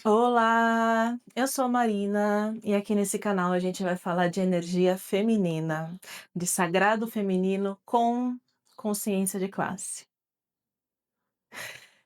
Olá, eu sou a Marina e aqui nesse canal a gente vai falar de energia feminina, de sagrado feminino com consciência de classe.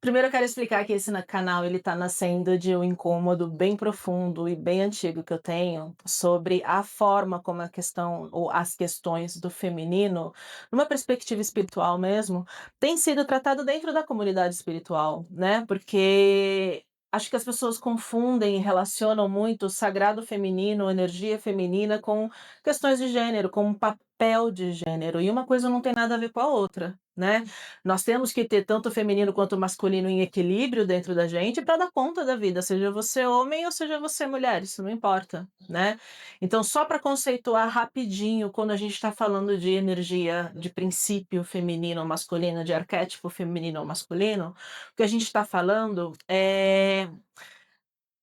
Primeiro eu quero explicar que esse canal ele tá nascendo de um incômodo bem profundo e bem antigo que eu tenho sobre a forma como a questão ou as questões do feminino, numa perspectiva espiritual mesmo, tem sido tratado dentro da comunidade espiritual, né? Porque acho que as pessoas confundem e relacionam muito o sagrado feminino, energia feminina com questões de gênero, com um papel de gênero, e uma coisa não tem nada a ver com a outra, né? Nós temos que ter tanto o feminino quanto o masculino em equilíbrio dentro da gente para dar conta da vida, seja você homem ou seja você mulher, isso não importa, né? Então, só para conceituar rapidinho, quando a gente está falando de energia, de princípio feminino ou masculino, de arquétipo feminino ou masculino, o que a gente está falando é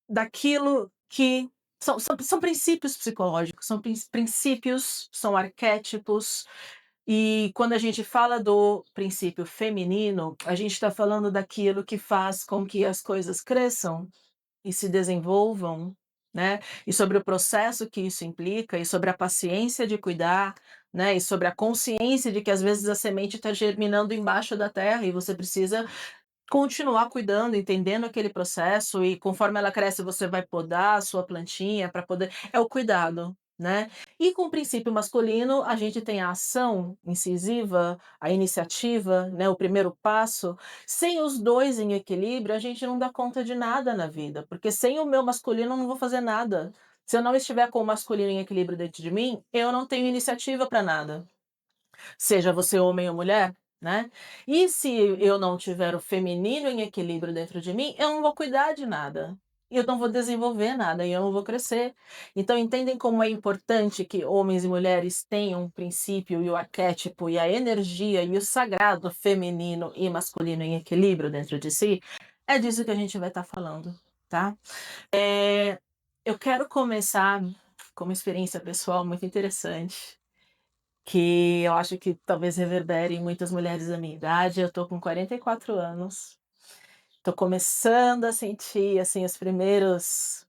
daquilo que são princípios psicológicos, são princípios, são arquétipos, e quando a gente fala do princípio feminino, a gente está falando daquilo que faz com que as coisas cresçam e se desenvolvam, né? E sobre o processo que isso implica, e sobre a paciência de cuidar, né? E sobre a consciência de que às vezes a semente está germinando embaixo da terra e você precisa continuar cuidando, entendendo aquele processo, e conforme ela cresce você vai podar a sua plantinha para poder é o cuidado, né. E com o princípio masculino, a gente tem a ação incisiva, a iniciativa, né, o primeiro passo. Sem os 2 em equilíbrio, a gente não dá conta de nada na vida, porque sem o meu masculino eu não vou fazer nada. Se eu não estiver com o masculino em equilíbrio dentro de mim, eu não tenho iniciativa para nada. Seja você homem ou mulher, né? E se eu não tiver o feminino em equilíbrio dentro de mim, eu não vou cuidar de nada. E eu não vou desenvolver nada, e eu não vou crescer. Então, entendem como é importante que homens e mulheres tenham um princípio e o arquétipo e a energia e o sagrado feminino e masculino em equilíbrio dentro de si? É disso que a gente vai estar falando, tá? Eu quero começar com uma experiência pessoal muito interessante, que eu acho que talvez reverbere em muitas mulheres da minha idade. Eu tô com 44 anos, tô começando a sentir, assim, os primeiros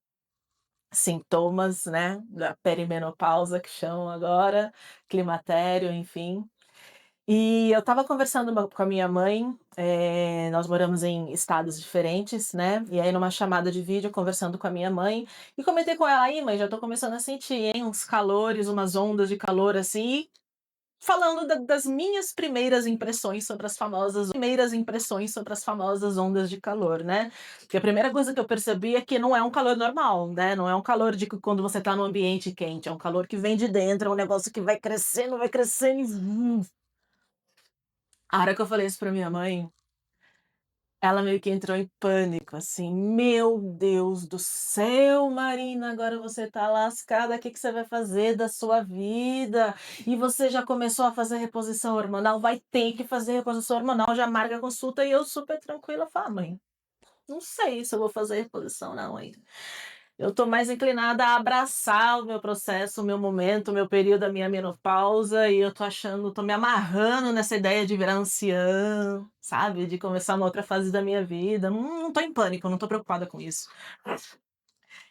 sintomas, né, da perimenopausa que chamam agora, climatério, enfim. E eu estava conversando com a minha mãe, nós moramos em estados diferentes, né, e aí numa chamada de vídeo conversando com a minha mãe, e comentei com ela: "Aí mãe, já tô começando a sentir, hein, uns calores, umas ondas de calor, assim", falando das minhas primeiras impressões sobre as famosas ondas de calor, né. Porque a primeira coisa que eu percebi é que não é um calor normal, né, não é um calor de que quando você está num ambiente quente, é um calor que vem de dentro, é um negócio que vai crescendo e A hora que eu falei isso pra minha mãe, ela meio que entrou em pânico, assim: "Meu Deus do céu, Marina, agora você tá lascada, que você vai fazer da sua vida? E você já começou a fazer reposição hormonal? Vai ter que fazer reposição hormonal, já marca a consulta", e eu super tranquila, falei: "Ah, mãe, não sei se eu vou fazer reposição não ainda". Eu tô mais inclinada a abraçar o meu processo, o meu momento, o meu período, a minha menopausa, e eu tô achando, tô me amarrando nessa ideia de virar anciã, sabe, de começar uma outra fase da minha vida. Não tô em pânico, não tô preocupada com isso.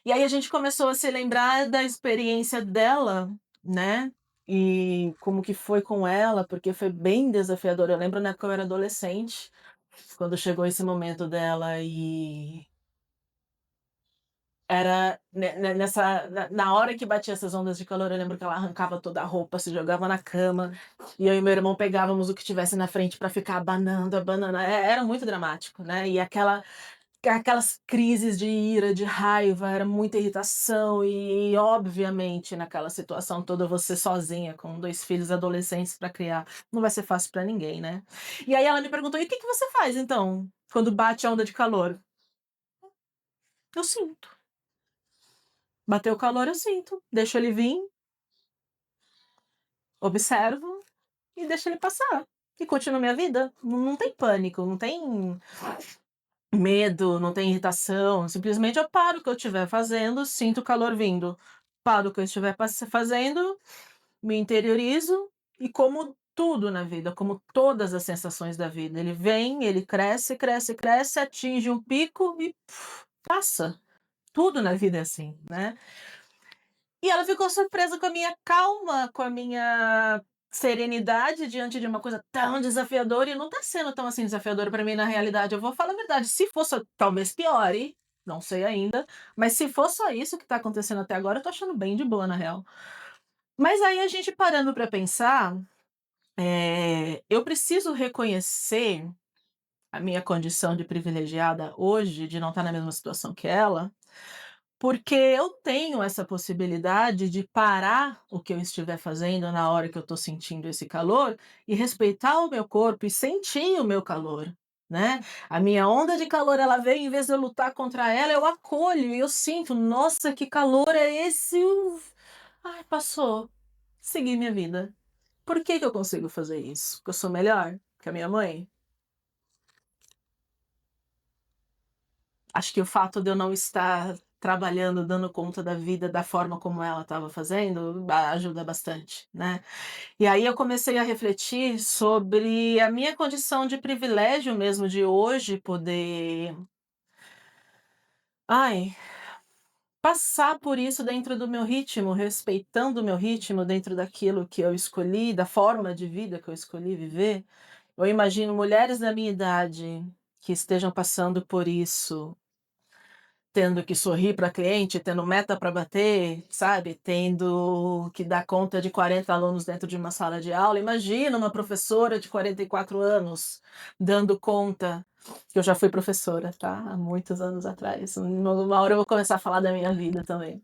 E aí a gente começou a se lembrar da experiência dela, né, e como que foi com ela, porque foi bem desafiador. Eu lembro na época eu era adolescente, quando chegou esse momento dela, e era nessa na hora que batia essas ondas de calor, eu lembro que ela arrancava toda a roupa, se jogava na cama, e eu e meu irmão pegávamos o que tivesse na frente para ficar abanando, abanando. Era muito dramático, né, e aquelas crises de ira, de raiva, era muita irritação, e obviamente naquela situação toda você sozinha com 2 filhos adolescentes para criar, não vai ser fácil para ninguém, né. E aí ela me perguntou: "E o que que você faz então, quando bate a onda de calor?". Eu sinto. Bateu o calor, eu sinto, deixo ele vir, observo e deixo ele passar. E continuo minha vida. Não tem pânico, não tem medo, não tem irritação. Simplesmente eu paro o que eu estiver fazendo, sinto o calor vindo. Paro o que eu estiver fazendo, me interiorizo e como tudo na vida, como todas as sensações da vida. Ele vem, ele cresce, cresce, cresce, atinge um pico e passa. Tudo na vida é assim, né. E ela ficou surpresa com a minha calma, com a minha serenidade diante de uma coisa tão desafiadora e não tá sendo tão, assim, desafiadora pra mim na realidade, eu vou falar a verdade, se for só talvez piore, não sei ainda, mas se for só isso que tá acontecendo até agora, eu tô achando bem de boa na real. Mas aí a gente parando pra pensar, eu preciso reconhecer a minha condição de privilegiada hoje, de não estar na mesma situação que ela, porque eu tenho essa possibilidade de parar o que eu estiver fazendo na hora que eu estou sentindo esse calor e respeitar o meu corpo e sentir o meu calor, né. A minha onda de calor ela vem, em vez de eu lutar contra ela, eu acolho e eu sinto: "Nossa, que calor é esse? Ai, passou". Segui minha vida. Por que que eu consigo fazer isso? Porque eu sou melhor que a minha mãe? Acho que o fato de eu não estar trabalhando, dando conta da vida da forma como ela estava fazendo, ajuda bastante, né. E aí eu comecei a refletir sobre a minha condição de privilégio mesmo de hoje poder, ai, passar por isso dentro do meu ritmo, respeitando o meu ritmo dentro daquilo que eu escolhi, da forma de vida que eu escolhi viver. Eu imagino mulheres da minha idade que estejam passando por isso, tendo que sorrir para cliente, tendo meta para bater, sabe, tendo que dar conta de 40 alunos dentro de uma sala de aula. Imagina uma professora de 44 anos dando conta, que eu já fui professora, tá, há muitos anos atrás. Uma hora eu vou começar a falar da minha vida também.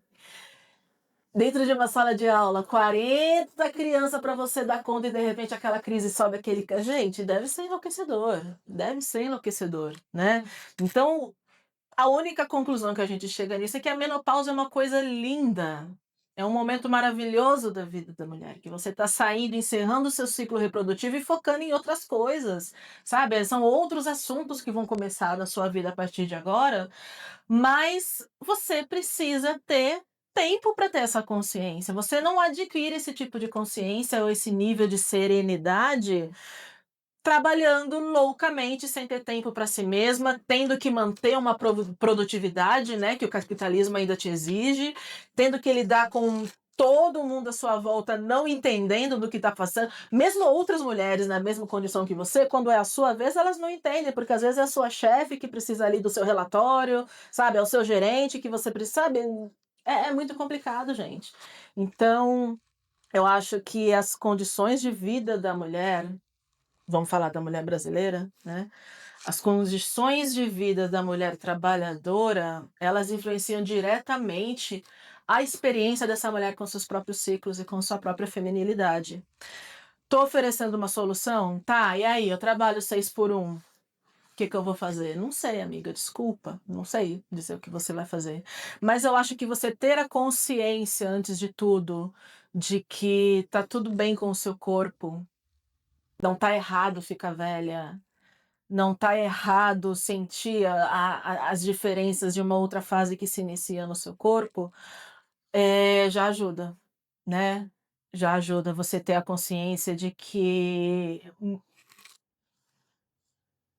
Dentro de uma sala de aula, 40 criança para você dar conta e de repente aquela crise sobe aquele gente, deve ser enlouquecedor, né. Então a única conclusão que a gente chega nisso é que a menopausa é uma coisa linda, é um momento maravilhoso da vida da mulher, que você está saindo, encerrando o seu ciclo reprodutivo e focando em outras coisas, sabe, são outros assuntos que vão começar na sua vida a partir de agora, mas você precisa ter tempo para ter essa consciência, você não adquire esse tipo de consciência ou esse nível de serenidade trabalhando loucamente, sem ter tempo para si mesma, tendo que manter uma produtividade, né, que o capitalismo ainda te exige, tendo que lidar com todo mundo à sua volta não entendendo do que está passando, mesmo outras mulheres na mesma condição que você, quando é a sua vez, elas não entendem, porque às vezes é a sua chefe que precisa ali do seu relatório, sabe, é o seu gerente que você precisa, sabe, é muito complicado, gente. Então, eu acho que as condições de vida da mulher, vamos falar da mulher brasileira, né, as condições de vida da mulher trabalhadora, elas influenciam diretamente a experiência dessa mulher com seus próprios ciclos e com sua própria feminilidade. Tô oferecendo uma solução? Tá, e aí, eu trabalho 6 por 1, o que que eu vou fazer? Não sei amiga, desculpa, não sei dizer o que você vai fazer. Mas eu acho que você ter a consciência, antes de tudo, de que tá tudo bem com o seu corpo, não tá errado ficar velha, não tá errado sentir as diferenças de uma outra fase que se inicia no seu corpo, já ajuda, né. Já ajuda você ter a consciência de que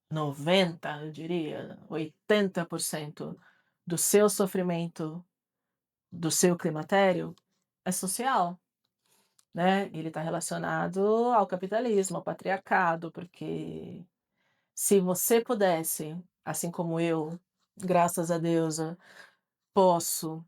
90, eu diria, 80% do seu sofrimento, do seu climatério, é social, né. Ele está relacionado ao capitalismo, ao patriarcado, porque se você pudesse, assim como eu, graças a Deus, posso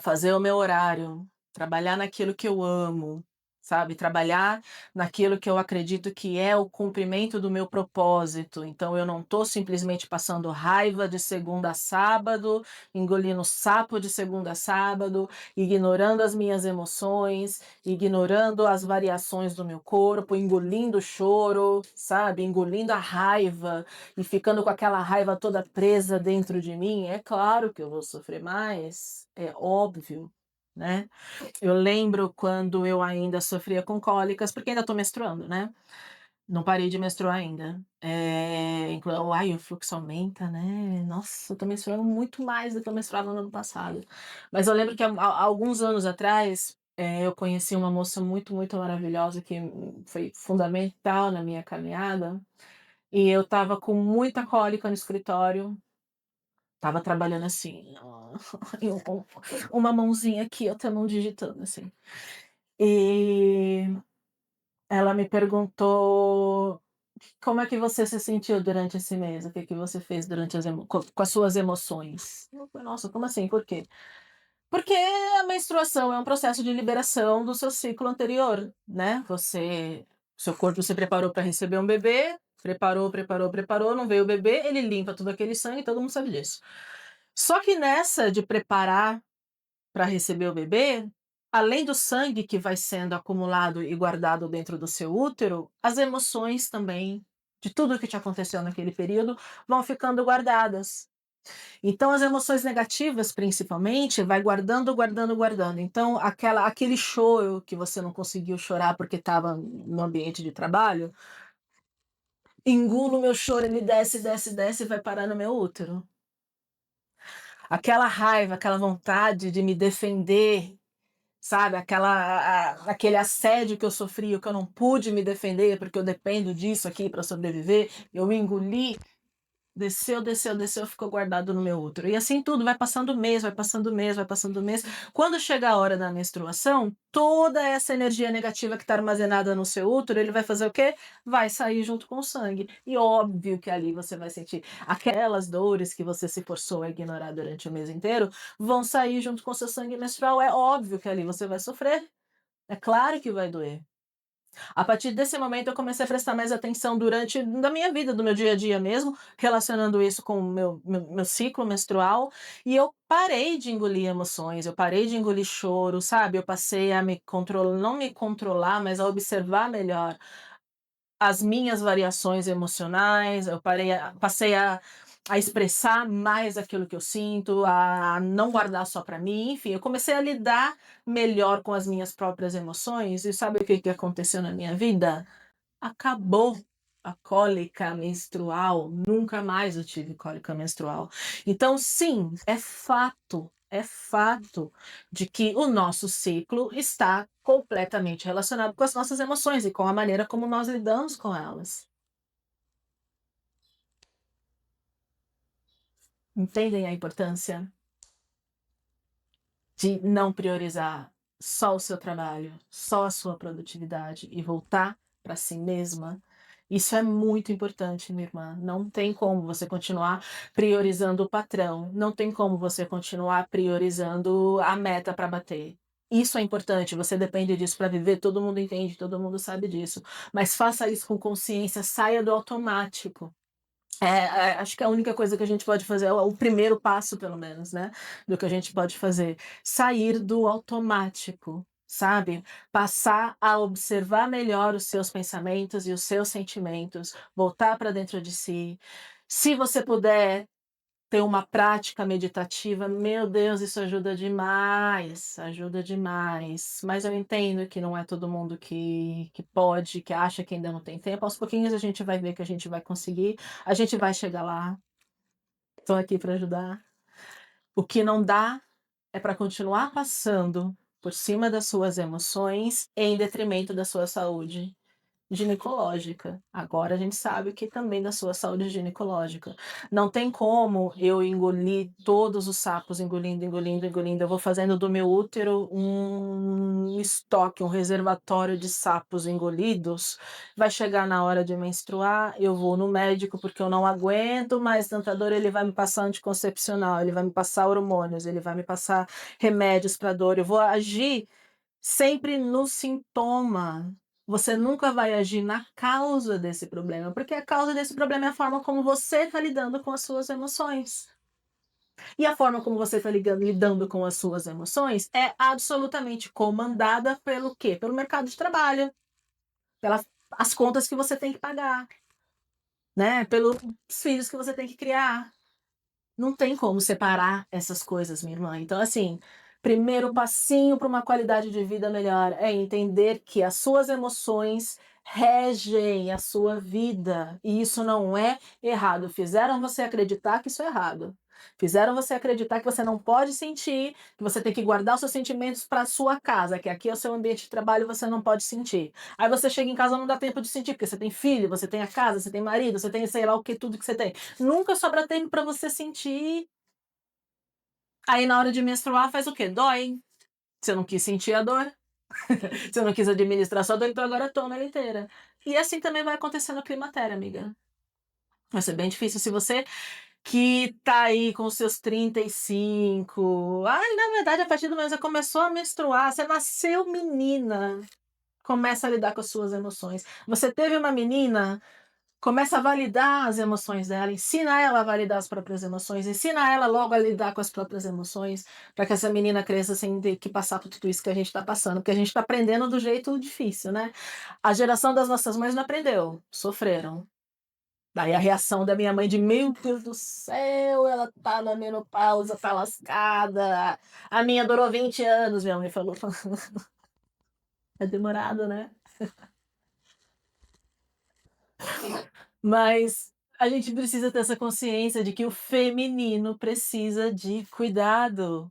fazer o meu horário, trabalhar naquilo que eu amo, sabe, trabalhar naquilo que eu acredito que é o cumprimento do meu propósito, então eu não estou simplesmente passando raiva de segunda a sábado, engolindo sapo de segunda a sábado, ignorando as minhas emoções, ignorando as variações do meu corpo, engolindo o choro, sabe, engolindo a raiva e ficando com aquela raiva toda presa dentro de mim, é claro que eu vou sofrer mais, é óbvio, né. Eu lembro quando eu ainda sofria com cólicas, porque ainda estou menstruando, né, não parei de menstruar ainda. Ai, o fluxo aumenta, né, nossa, eu tô menstruando muito mais do que eu menstruava no ano passado. Mas eu lembro que há alguns anos atrás, eu conheci uma moça muito, muito maravilhosa que foi fundamental na minha caminhada, e eu estava com muita cólica no escritório, Estava trabalhando assim, e uma mãozinha aqui, outra mão digitando, assim. E ela me perguntou: "Como é que você se sentiu durante esse mês? O que que você fez durante as emo com as suas emoções?". Eu falei: "Nossa, como assim? Por quê?". Porque a menstruação é um processo de liberação do seu ciclo anterior, né, seu corpo se preparou para receber um bebê, preparou, preparou, preparou, não veio o bebê, ele limpa todo aquele sangue, todo mundo sabe disso. Só que nessa de preparar para receber o bebê, além do sangue que vai sendo acumulado e guardado dentro do seu útero, as emoções também, de tudo que te aconteceu naquele período, vão ficando guardadas. Então as emoções negativas, principalmente, vai guardando, guardando, guardando. Então aquele choro que você não conseguiu chorar porque estava no ambiente de trabalho, engulo o meu choro, ele desce, desce, desce e vai parar no meu útero. Aquela raiva, aquela vontade de me defender, sabe, aquele assédio que eu sofri, que eu não pude me defender, porque eu dependo disso aqui para sobreviver, eu engoli. Desceu, desceu, desceu, ficou guardado no meu útero. E assim tudo, vai passando o mês, vai passando o mês, vai passando o mês. Quando chega a hora da menstruação, toda essa energia negativa que está armazenada no seu útero, ele vai fazer o quê? Vai sair junto com o sangue. E óbvio que ali você vai sentir aquelas dores que você se forçou a ignorar durante o mês inteiro, vão sair junto com o seu sangue menstrual. É óbvio que ali você vai sofrer. É claro que vai doer. A partir desse momento eu comecei a prestar mais atenção durante da minha vida, do meu dia a dia mesmo, relacionando isso com o meu ciclo menstrual, e eu parei de engolir emoções, eu parei de engolir choro, sabe, eu passei a me controlar, não me controlar, mas a observar melhor as minhas variações emocionais, eu passei a expressar mais aquilo que eu sinto, a não guardar só para mim, enfim, eu comecei a lidar melhor com as minhas próprias emoções e sabe o que que aconteceu na minha vida? Acabou a cólica menstrual, nunca mais eu tive cólica menstrual. Então sim, é fato de que o nosso ciclo está completamente relacionado com as nossas emoções e com a maneira como nós lidamos com elas. Entendem a importância de não priorizar só o seu trabalho, só a sua produtividade e voltar para si mesma? Isso é muito importante, minha irmã. Não tem como você continuar priorizando o patrão, não tem como você continuar priorizando a meta para bater. Isso é importante, você depende disso para viver, todo mundo entende, todo mundo sabe disso. Mas faça isso com consciência, saia do automático. Acho que a única coisa que a gente pode fazer é o primeiro passo, pelo menos, né, do que a gente pode fazer, sair do automático, sabe, passar a observar melhor os seus pensamentos e os seus sentimentos, voltar para dentro de si. Se você puder ter uma prática meditativa, meu Deus, isso ajuda demais. Mas eu entendo que não é todo mundo que pode, que acha que ainda não tem tempo. Aos pouquinhos a gente vai ver que a gente vai conseguir, a gente vai chegar lá. Estou aqui para ajudar. O que não dá é para continuar passando por cima das suas emoções em detrimento da sua saúde ginecológica. Agora a gente sabe que também da sua saúde ginecológica. Não tem como eu engolir todos os sapos, engolindo, engolindo, engolindo. Eu vou fazendo do meu útero um estoque, um reservatório de sapos engolidos. Vai chegar na hora de menstruar, eu vou no médico porque eu não aguento mais tanta dor, ele vai me passar anticoncepcional, ele vai me passar hormônios, ele vai me passar remédios para dor. Eu vou agir sempre no sintoma. Você nunca vai agir na causa desse problema, porque a causa desse problema é a forma como você está lidando com as suas emoções. E a forma como você está lidando com as suas emoções é absolutamente comandada pelo quê? Pelo mercado de trabalho, pelas as contas que você tem que pagar, né? Pelos filhos que você tem que criar. Não tem como separar essas coisas, minha irmã. Então, assim, primeiro passinho para uma qualidade de vida melhor é entender que as suas emoções regem a sua vida. E isso não é errado. Fizeram você acreditar que isso é errado. Fizeram você acreditar que você não pode sentir, que você tem que guardar os seus sentimentos para a sua casa, que aqui é o seu ambiente de trabalho e você não pode sentir. Aí você chega em casa e não dá tempo de sentir, porque você tem filho, você tem a casa, você tem marido, você tem sei lá o que, tudo que você tem. Nunca sobra tempo para você sentir. Aí na hora de menstruar faz o quê? Dói. Você não quis sentir a dor, você não quis administrar sua dor, então agora toma ela inteira. E assim também vai acontecer no climatério, amiga. Vai ser bem difícil se você que tá aí com os seus 35. Ai, na verdade, a partir do momento que você começou a menstruar, você nasceu menina, começa a lidar com as suas emoções. Você teve uma menina, começa a validar as emoções dela, ensina ela a validar as próprias emoções, ensina ela logo a lidar com as próprias emoções, para que essa menina cresça sem ter que passar por tudo isso que a gente está passando, porque a gente está aprendendo do jeito difícil, né? A geração das nossas mães não aprendeu, sofreram. Daí a reação da minha mãe de: "Meu Deus do céu, ela tá na menopausa, tá lascada". A minha durou 20 anos, minha mãe falou. É demorado, né. Mas a gente precisa ter essa consciência de que o feminino precisa de cuidado.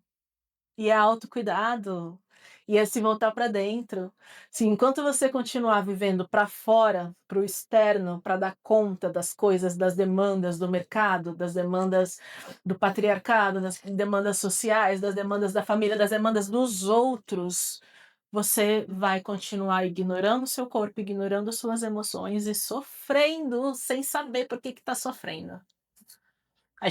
E é autocuidado, e é se voltar para dentro. Se enquanto você continuar vivendo para fora, para o externo, para dar conta das coisas, das demandas do mercado, das demandas do patriarcado, das demandas sociais, das demandas da família, das demandas dos outros, você vai continuar ignorando seu corpo, ignorando suas emoções e sofrendo sem saber por que está sofrendo.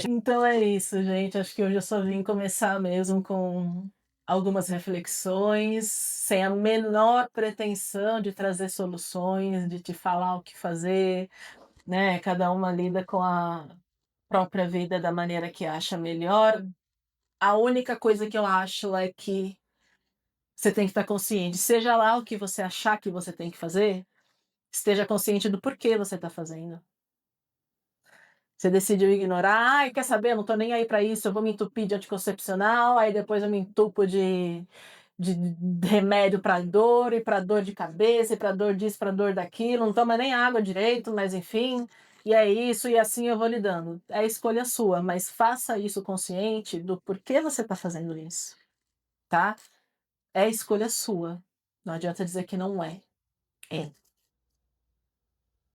Então é isso, gente. Acho que hoje eu só vim começar mesmo com algumas reflexões, sem a menor pretensão de trazer soluções, de te falar o que fazer, né? Cada uma lida com a própria vida da maneira que acha melhor. A única coisa que eu acho é que você tem que estar consciente, seja lá o que você achar que você tem que fazer, esteja consciente do porquê você está fazendo. Você decidiu ignorar: "Ai, quer saber? Eu não tô nem aí pra isso, eu vou me entupir de anticoncepcional, aí depois eu me entupo de remédio pra dor, e pra dor de cabeça, e pra dor disso, pra dor daquilo, não toma nem água direito, mas enfim, e é isso, e assim eu vou lidando". É escolha sua, mas faça isso consciente do porquê você tá fazendo isso, tá? É escolha sua, não adianta dizer que não é. É.